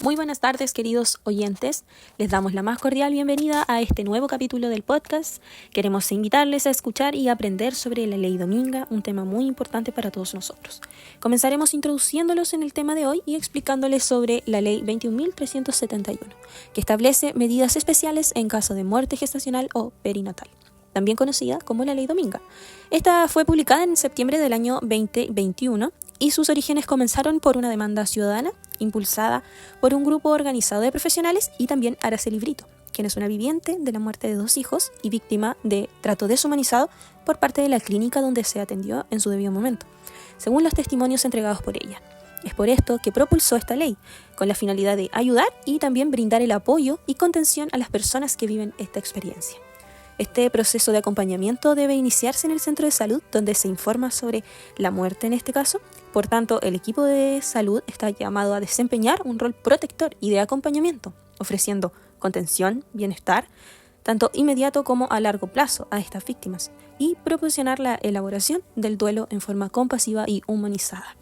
Muy buenas tardes, queridos oyentes. Les damos la más cordial bienvenida a este nuevo capítulo del podcast. Queremos invitarles a escuchar y aprender sobre la Ley Dominga, un tema muy importante para todos nosotros. Comenzaremos introduciéndolos en el tema de hoy y explicándoles sobre la Ley 21.371, que establece medidas especiales en caso de muerte gestacional o perinatal, también conocida como la Ley Dominga. Esta fue publicada en septiembre del año 2021 y sus orígenes comenzaron por una demanda ciudadana impulsada por un grupo organizado de profesionales y también Araceli Brito, quien es una viviente de la muerte de 2 hijos y víctima de trato deshumanizado por parte de la clínica donde se atendió en su debido momento, según los testimonios entregados por ella. Es por esto que propulsó esta ley, con la finalidad de ayudar y también brindar el apoyo y contención a las personas que viven esta experiencia. Este proceso de acompañamiento debe iniciarse en el centro de salud, donde se informa sobre la muerte en este caso. Por tanto, el equipo de salud está llamado a desempeñar un rol protector y de acompañamiento, ofreciendo contención, bienestar, tanto inmediato como a largo plazo a estas víctimas, y proporcionar la elaboración del duelo en forma compasiva y humanizada.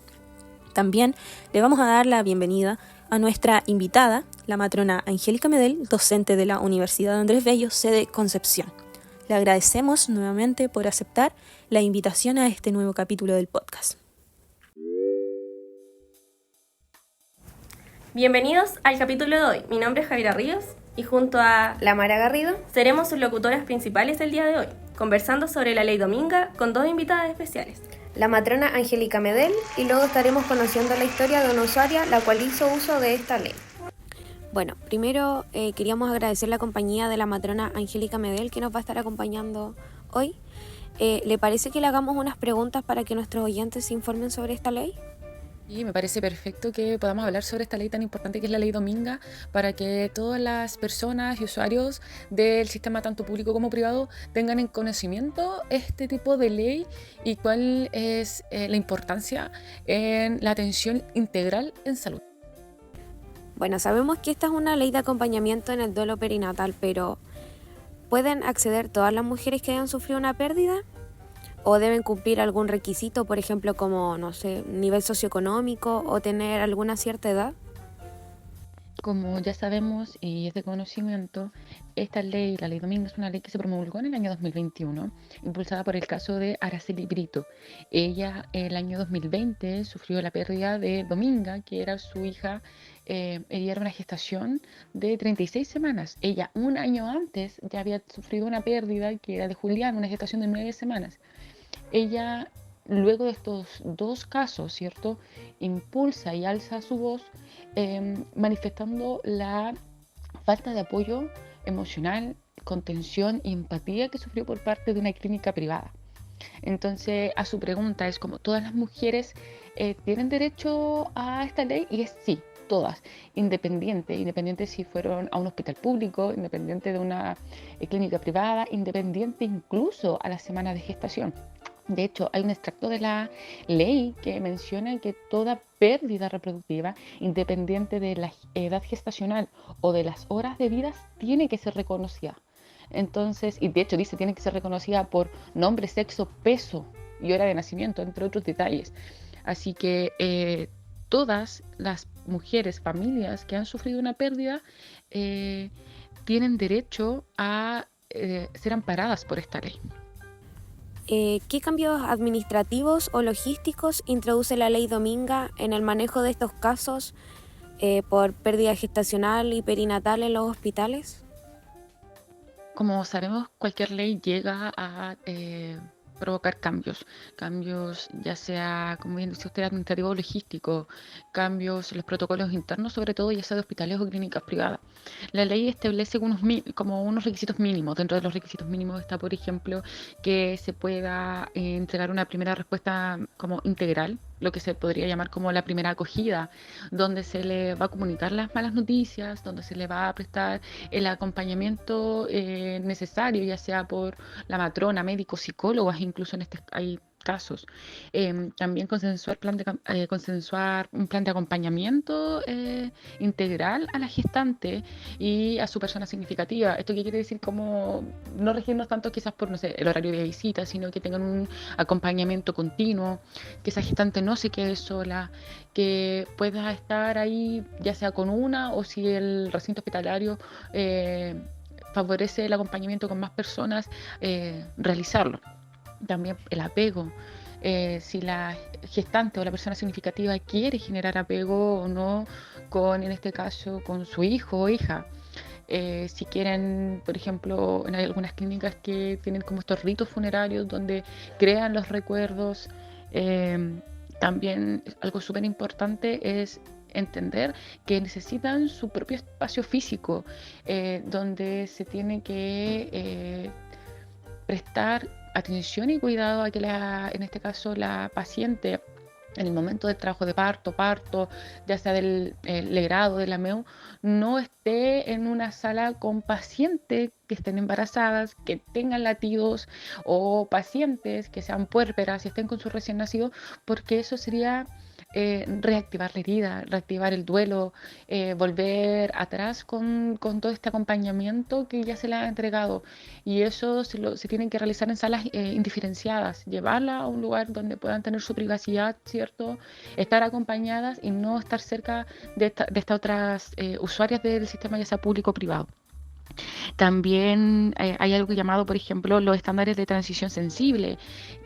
También le vamos a dar la bienvenida a nuestra invitada, la matrona Angélica Medel, docente de la Universidad Andrés Bello, sede Concepción. Le agradecemos nuevamente por aceptar la invitación a este nuevo capítulo del podcast. Bienvenidos al capítulo de hoy. Mi nombre es Javiera Ríos y junto a La Mara Garrido seremos sus locutoras principales el día de hoy, conversando sobre la Ley Dominga con 2 invitadas especiales. la matrona Angélica Medel, y luego estaremos conociendo la historia de una usuaria la cual hizo uso de esta ley. Bueno, primero queríamos agradecer la compañía de la matrona Angélica Medel, que nos va a estar acompañando hoy. ¿Le parece que le hagamos unas preguntas para que nuestros oyentes se informen sobre esta ley? Y me parece perfecto que podamos hablar sobre esta ley tan importante que es la Ley Dominga, para que todas las personas y usuarios del sistema tanto público como privado tengan en conocimiento este tipo de ley y cuál es la importancia en la atención integral en salud. Bueno, sabemos que esta es una ley de acompañamiento en el duelo perinatal, pero ¿pueden acceder todas las mujeres que hayan sufrido una pérdida? ¿O deben cumplir algún requisito, por ejemplo, como, no sé, nivel socioeconómico o tener alguna cierta edad? Como ya sabemos y es de conocimiento, esta ley, la Ley Dominga, es una ley que se promulgó en el año 2021, impulsada por el caso de Araceli Brito. Ella, el año 2020, sufrió la pérdida de Dominga, que era su hija. Ella era una gestación de 36 semanas. Ella, un año antes, ya había sufrido una pérdida, que era de Julián, una gestación de 9 semanas. Ella, luego de estos 2 casos, ¿cierto?, impulsa y alza su voz manifestando la falta de apoyo emocional, contención y empatía que sufrió por parte de una clínica privada. Entonces, a su pregunta es como, ¿todas las mujeres tienen derecho a esta ley? Y es sí, todas, independiente si fueron a un hospital público, independiente de una clínica privada, independiente incluso a las semanas de gestación. De hecho, hay un extracto de la ley que menciona que toda pérdida reproductiva, independiente de la edad gestacional o de las horas de vida, tiene que ser reconocida. Entonces, y de hecho dice, tiene que ser reconocida por nombre, sexo, peso y hora de nacimiento, entre otros detalles. Así que todas las mujeres, familias que han sufrido una pérdida, tienen derecho a ser amparadas por esta ley. ¿Qué cambios administrativos o logísticos introduce la ley Dominga en el manejo de estos casos por pérdida gestacional y perinatal en los hospitales? Como sabemos, cualquier ley llega a provocar cambios ya sea, como bien dice usted, administrativo o logístico, cambios en los protocolos internos, sobre todo ya sea de hospitales o clínicas privadas. La ley establece como unos requisitos mínimos. Dentro de los requisitos mínimos está, por ejemplo, que se pueda entregar una primera respuesta como integral, lo que se podría llamar como la primera acogida, donde se le va a comunicar las malas noticias, donde se le va a prestar el acompañamiento necesario, ya sea por la matrona, médicos, psicólogos, incluso hay casos. También consensuar un plan de acompañamiento integral a la gestante y a su persona significativa. ¿Esto qué quiere decir? Como no regirnos tanto quizás por, no sé, el horario de visita, sino que tengan un acompañamiento continuo, que esa gestante no se quede sola, que pueda estar ahí ya sea con una o si el recinto hospitalario favorece el acompañamiento con más personas, realizarlo. También el apego. Si la gestante o la persona significativa quiere generar apego o no con, en este caso, con su hijo o hija. Si quieren, por ejemplo, en algunas clínicas que tienen como estos ritos funerarios donde crean los recuerdos. También algo súper importante es entender que necesitan su propio espacio físico, donde se tiene que prestar atención y cuidado a que en este caso la paciente en el momento del trabajo de parto, ya sea del legrado, de la MEU, no esté en una sala con pacientes que estén embarazadas, que tengan latidos o pacientes que sean puérperas y estén con su recién nacido, porque eso sería reactivar la herida, reactivar el duelo, volver atrás con todo este acompañamiento que ya se le ha entregado. Y eso se tienen que realizar en salas indiferenciadas, llevarla a un lugar donde puedan tener su privacidad, ¿cierto? Estar acompañadas y no estar cerca de estas otras usuarias del sistema, ya sea público o privado. También hay algo llamado, por ejemplo, los estándares de transición sensible.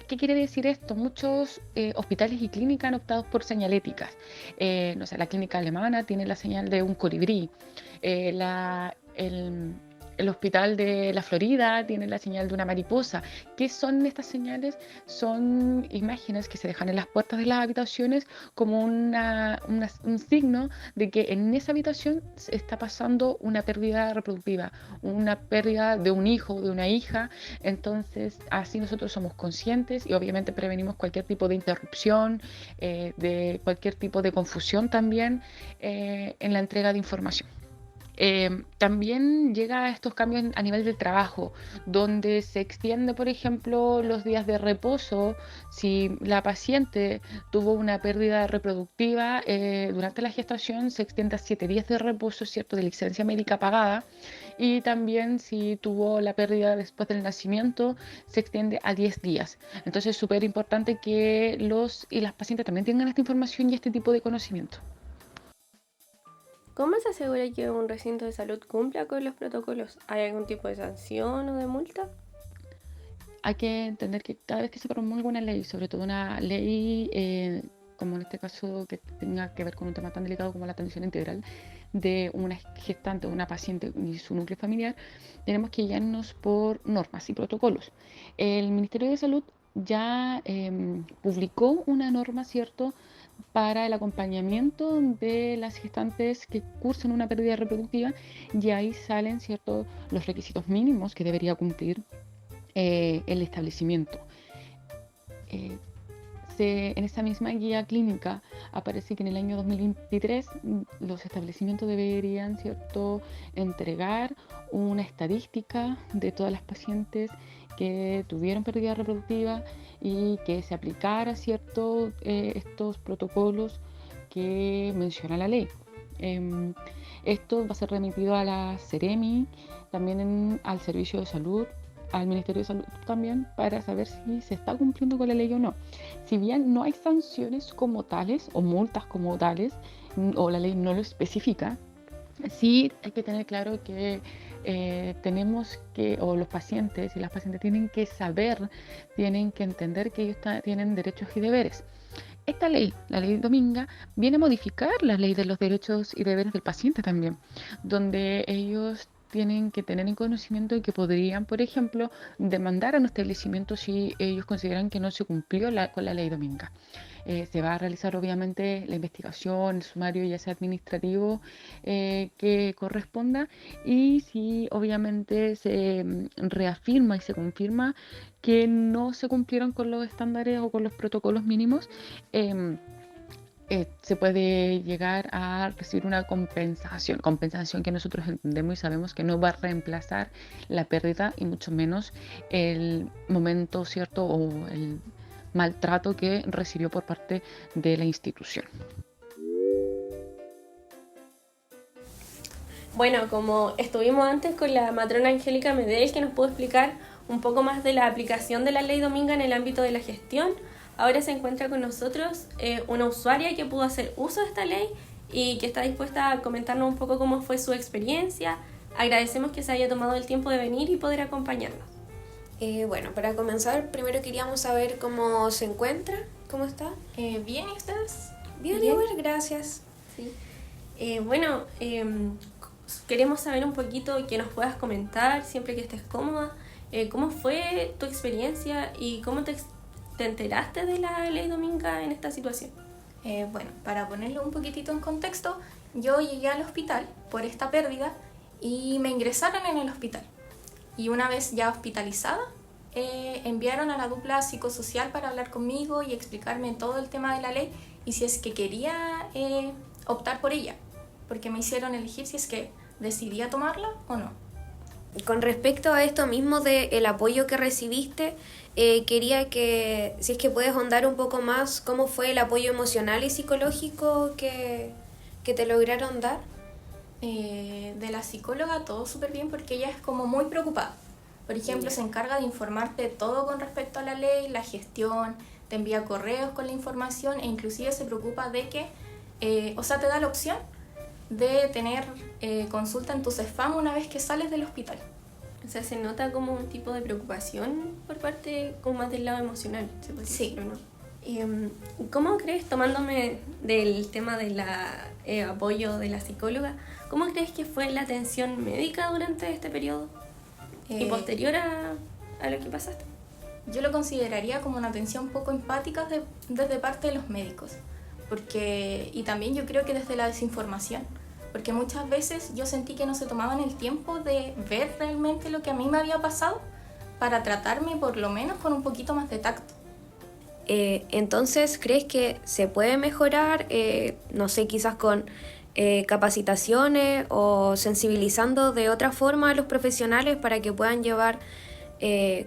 ¿Qué quiere decir esto? Muchos hospitales y clínicas han optado por señaléticas. No sé, la clínica alemana tiene la señal de un colibrí. El hospital de la Florida tiene la señal de una mariposa. ¿Qué son estas señales? Son imágenes que se dejan en las puertas de las habitaciones como un signo de que en esa habitación se está pasando una pérdida reproductiva, una pérdida de un hijo, de una hija. Entonces, así nosotros somos conscientes y obviamente prevenimos cualquier tipo de interrupción, de cualquier tipo de confusión también en la entrega de información. También llega a estos cambios a nivel del trabajo, donde se extiende, por ejemplo, los días de reposo. Si la paciente tuvo una pérdida reproductiva durante la gestación, se extiende a 7 días de reposo, ¿cierto?, de licencia médica pagada. Y también si tuvo la pérdida después del nacimiento, se extiende a 10 días. Entonces es súper importante que los y las pacientes también tengan esta información y este tipo de conocimiento. ¿Cómo se asegura que un recinto de salud cumpla con los protocolos? ¿Hay algún tipo de sanción o de multa? Hay que entender que cada vez que se promulga una ley, sobre todo una ley, como en este caso que tenga que ver con un tema tan delicado como la atención integral de una gestante o una paciente y su núcleo familiar, tenemos que guiarnos por normas y protocolos. El Ministerio de Salud ya publicó una norma, ¿cierto?, para el acompañamiento de las gestantes que cursan una pérdida reproductiva, y ahí salen, ¿cierto?, los requisitos mínimos que debería cumplir el establecimiento. En esa misma guía clínica aparece que en el año 2023 los establecimientos deberían, ¿cierto?, entregar una estadística de todas las pacientes que tuvieron pérdida reproductiva y que se aplicara, ¿cierto?, estos protocolos que menciona la ley. Esto va a ser remitido a la Seremi, también al Servicio de Salud, al Ministerio de Salud también, para saber si se está cumpliendo con la ley o no. Si bien no hay sanciones como tales o multas como tales, o la ley no lo especifica, sí hay que tener claro que tenemos que, o los pacientes y las pacientes tienen que saber, tienen que entender que ellos tienen derechos y deberes. Esta ley, la ley Dominga, viene a modificar la ley de los derechos y deberes del paciente también, donde ellos tienen que tener en conocimiento de que podrían, por ejemplo, demandar a un establecimiento si ellos consideran que no se cumplió con la ley Dominga. Se va a realizar obviamente la investigación, el sumario ya sea administrativo que corresponda, y si obviamente se reafirma y se confirma que no se cumplieron con los estándares o con los protocolos mínimos, se puede llegar a recibir una compensación que nosotros entendemos y sabemos que no va a reemplazar la pérdida y mucho menos el momento, ¿cierto?, o el maltrato que recibió por parte de la institución. Bueno, como estuvimos antes con la matrona Angélica Medel, que nos pudo explicar un poco más de la aplicación de la Ley Dominga en el ámbito de la gestión, ahora se encuentra con nosotros una usuaria que pudo hacer uso de esta ley y que está dispuesta a comentarnos un poco cómo fue su experiencia. Agradecemos que se haya tomado el tiempo de venir y poder acompañarnos. Bueno, para comenzar, primero queríamos saber cómo se encuentra, cómo está. ¿Bien y ustedes? Bien, igual, gracias. Sí. Queremos saber un poquito, que nos puedas comentar, siempre que estés cómoda, cómo fue tu experiencia y cómo te enteraste de la Ley Dominga en esta situación. Bueno, para ponerlo un poquitito en contexto, yo llegué al hospital por esta pérdida y me ingresaron en el hospital. Y una vez ya hospitalizada, enviaron a la dupla psicosocial para hablar conmigo y explicarme todo el tema de la ley y si es que quería optar por ella, porque me hicieron elegir si es que decidía tomarla o no. Con respecto a esto mismo del apoyo que recibiste, quería que, si es que puedes ahondar un poco más, cómo fue el apoyo emocional y psicológico que te lograron dar. De la psicóloga todo súper bien porque ella es como muy preocupada. Por ejemplo, se encarga de informarte todo con respecto a la ley, la gestión, te envía correos con la información e inclusive se preocupa de que, te da la opción de tener consulta en tu CEFAM una vez que sales del hospital. O sea, se nota como un tipo de preocupación por parte, como más del lado emocional, ¿se puede decir, o no? ¿Cómo crees, tomándome del tema del apoyo de la psicóloga, cómo crees que fue la atención médica durante este periodo y posterior a lo que pasaste? Yo lo consideraría como una atención poco empática desde parte de los médicos, y también yo creo que desde la desinformación, porque muchas veces yo sentí que no se tomaban el tiempo de ver realmente lo que a mí me había pasado para tratarme por lo menos con un poquito más de tacto. Entonces, ¿crees que se puede mejorar, no sé, quizás con capacitaciones o sensibilizando de otra forma a los profesionales para que puedan llevar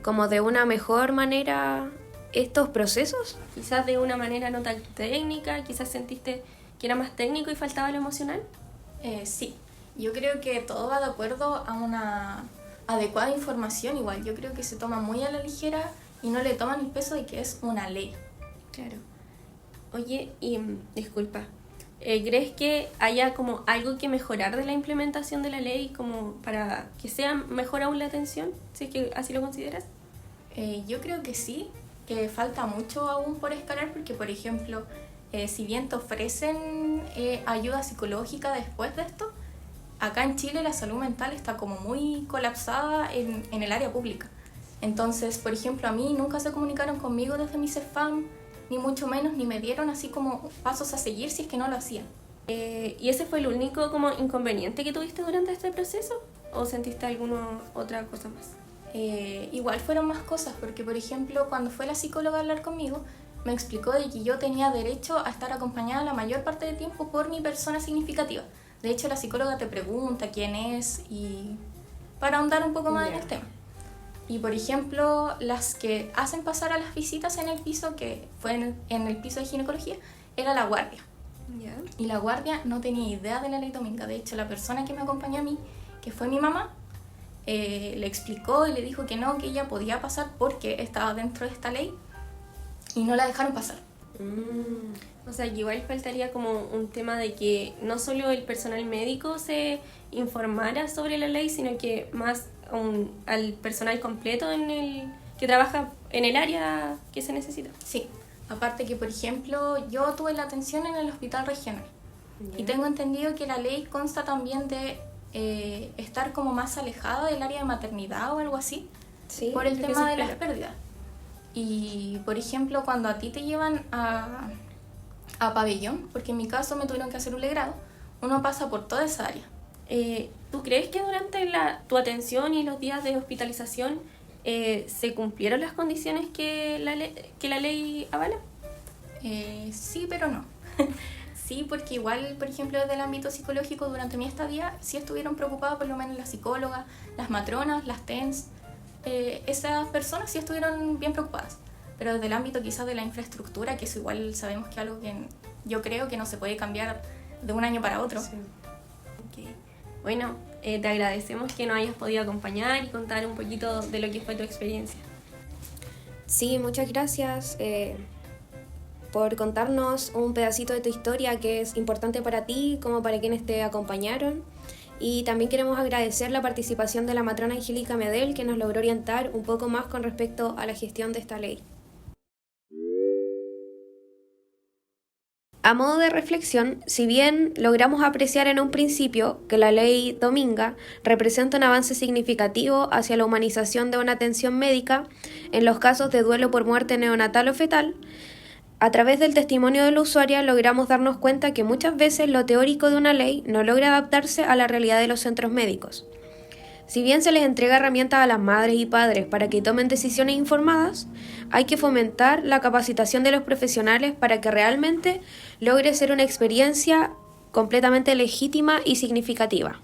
como de una mejor manera estos procesos? Quizás de una manera no tan técnica, quizás sentiste que era más técnico y faltaba lo emocional. Sí, yo creo que todo va de acuerdo a una adecuada información. Igual yo creo que se toma muy a la ligera y no le toman el peso de que es una ley. Claro. Oye, y disculpa, ¿crees que haya como algo que mejorar de la implementación de la ley como para que sea mejor aún la atención? Si es que así lo consideras. Yo creo que sí, que falta mucho aún por escalar porque, por ejemplo, si bien te ofrecen ayuda psicológica después de esto, acá en Chile la salud mental está como muy colapsada en el área pública. Entonces, por ejemplo, a mí nunca se comunicaron conmigo desde mi CEFAM, ni mucho menos, ni me dieron así como pasos a seguir si es que no lo hacían. ¿Y ese fue el único como inconveniente que tuviste durante este proceso? ¿O sentiste alguna otra cosa más? Igual fueron más cosas, porque por ejemplo, cuando fue la psicóloga a hablar conmigo, me explicó de que yo tenía derecho a estar acompañada la mayor parte del tiempo por mi persona significativa. De hecho, la psicóloga te pregunta quién es y para ahondar un poco más en el tema. Y por ejemplo, las que hacen pasar a las visitas en el piso, que fue en el piso de ginecología, era la guardia. Yeah. Y la guardia no tenía idea de la Ley Dominga. De hecho, la persona que me acompañó a mí, que fue mi mamá, le explicó y le dijo que no, que ella podía pasar porque estaba dentro de esta ley y no la dejaron pasar. O sea, que igual faltaría como un tema de que no solo el personal médico se informara sobre la ley, sino que más al personal completo que trabaja en el área que se necesita. Sí, aparte que, por ejemplo, yo tuve la atención en el hospital regional. Y tengo entendido que la ley consta también de estar como más alejada del área de maternidad o algo así, Sí, por el tema de las pérdidas. Y, por ejemplo, cuando a ti te llevan a pabellón, porque en mi caso me tuvieron que hacer un legrado, uno pasa por toda esa área. ¿Tú crees que durante tu atención y los días de hospitalización se cumplieron las condiciones que la ley avala? Sí, pero no. Sí, porque igual, por ejemplo, desde el ámbito psicológico, durante mi estadía, sí estuvieron preocupadas, por lo menos las psicólogas, las matronas, las TENS. Esas personas sí estuvieron bien preocupadas. pero desde el ámbito quizás de la infraestructura, que eso igual sabemos que es algo que yo creo que no se puede cambiar de un año para otro. Sí. Okay. Bueno, te agradecemos que nos hayas podido acompañar y contar un poquito de lo que fue tu experiencia. Sí, muchas gracias por contarnos un pedacito de tu historia que es importante para ti como para quienes te acompañaron. Y también queremos agradecer la participación de la matrona Angélica Medel, que nos logró orientar un poco más con respecto a la gestión de esta ley. A modo de reflexión, si bien logramos apreciar en un principio que la ley Dominga representa un avance significativo hacia la humanización de una atención médica en los casos de duelo por muerte neonatal o fetal, a través del testimonio de la usuaria logramos darnos cuenta que muchas veces lo teórico de una ley no logra adaptarse a la realidad de los centros médicos. Si bien se les entrega herramientas a las madres y padres para que tomen decisiones informadas, hay que fomentar la capacitación de los profesionales para que realmente logre ser una experiencia completamente legítima y significativa.